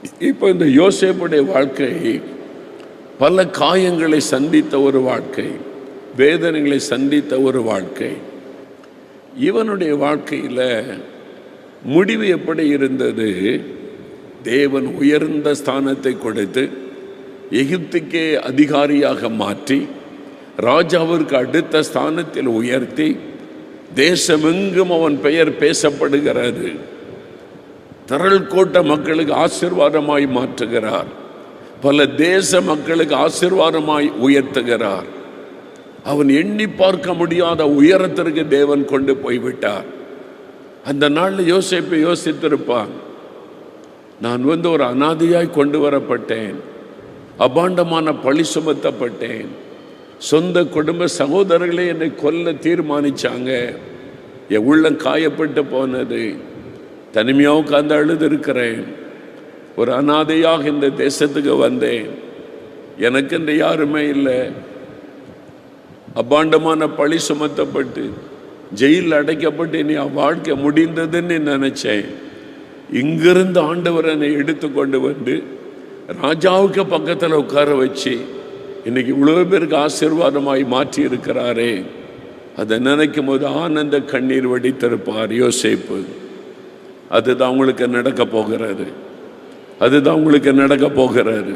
இப்போ இந்த யோசேப்புடைய வாழ்க்கை பல காயங்களை சந்தித்த ஒரு வாழ்க்கை, வேதனைகளை சந்தித்த ஒரு வாழ்க்கை. இவனுடைய வாழ்க்கையில் முடிவு எப்படி இருந்தது? தேவன் உயர்ந்த ஸ்தானத்தை கொடுத்து எகிப்துக்கே அதிகாரியாக மாற்றி ராஜாவிற்கு அடுத்த ஸ்தானத்தில் உயர்த்தி தேசமெங்கும் அவன் பெயர் பேசப்படுகிறது. திரள் கூட்ட மக்களுக்கு ஆசீர்வாதமாய் மாற்றுகிறார். பல தேச மக்களுக்கு ஆசீர்வாதமாய் உயர்த்துகிறார். அவன் எண்ணி பார்க்க முடியாத உயரத்திற்கு தேவன் கொண்டு போய்விட்டார். அந்த நாளில் யோசேப்பு யோசித்திருப்பான், நான் ஒரு அனாதையாய் கொண்டு வரப்பட்டேன், அபாண்டமான பழி சுமத்தப்பட்டேன், சொந்த குடும்ப சகோதரர்களே என்னை கொல்ல தீர்மானிச்சாங்க, என் உள்ளம் காயப்பட்டு போனது, தனிமையாக உட்கார்ந்து அழுது இருக்கிறேன், ஒரு அனாதையாக இந்த தேசத்துக்கு வந்தேன், எனக்கு இந்த யாருமே இல்லை, அபாண்டமான பழி சுமத்தப்பட்டு ஜெயிலில் அடைக்கப்பட்டு இனி வாழ்க்கை முடிந்ததுன்னு நினைச்சேன். இங்கிருந்து ஆண்டவர் என்னை எடுத்து கொண்டு வந்து ராஜாவுக்கு பக்கத்தில் உட்கார வச்சு இன்னைக்கு இவ்வளோ பேருக்கு ஆசீர்வாதமாய் மாற்றி இருக்கிறாரே, அதை நினைக்கும் போது ஆனந்த கண்ணீர் வடித்திருப்பார் யோசேப்பு. அதுதான் உங்களுக்கு நடக்க போகிறது. அதுதான் உங்களுக்கு நடக்க போகிறது.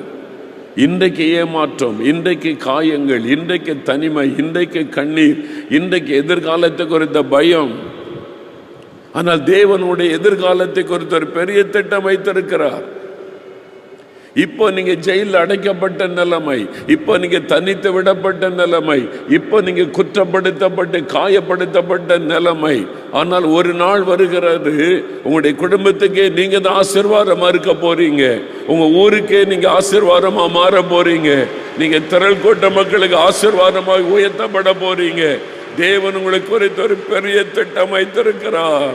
இன்றைக்கு ஏமாற்றம், இன்றைக்கு காயங்கள், இன்றைக்கு தனிமை, இன்றைக்கு கண்ணீர், இன்றைக்கு எதிர்காலத்தை குறித்த பயம். ஆனால் தேவனுடைய எதிர்காலத்தை குறித்த ஒரு பெரிய திட்டம் வைத்திருக்கிறார். இப்போ நீங்க ஜெயிலில் அடைக்கப்பட்ட நிலைமை, இப்போ நீங்க தனித்து விடப்பட்ட நிலைமை, இப்போ நீங்க குற்றப்படுத்தப்பட்டு காயப்படுத்தப்பட்ட நிலைமை. ஆனால் ஒரு நாள் வருகிறது, உங்களுடைய குடும்பத்துக்கே நீங்க தான் ஆசீர்வாதமா இருக்க போறீங்க, உங்க ஊருக்கே நீங்க ஆசீர்வாதமா மாற போறீங்க, நீங்க திரள் கூட்ட மக்களுக்கு ஆசீர்வாதமாக உயர்த்தப்பட போறீங்க. தேவன் உங்களுக்கு குறித்த ஒரு பெரிய திட்டம் வைத்திருக்கிறார்.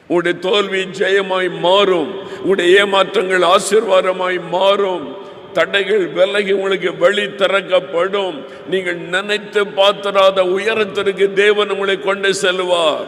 உங்களுடைய தோல்வி ஜெயமாய் மாறும், உங்களுடைய ஏமாற்றங்கள் ஆசீர்வாதமாய் மாறும், தடைகள் விலகி உங்களுக்கு வழி திறக்கப்படும். நீங்கள் நினைத்து பார்த்திராத உயரத்திற்கு தேவன் உங்களை கொண்டு செல்வார்.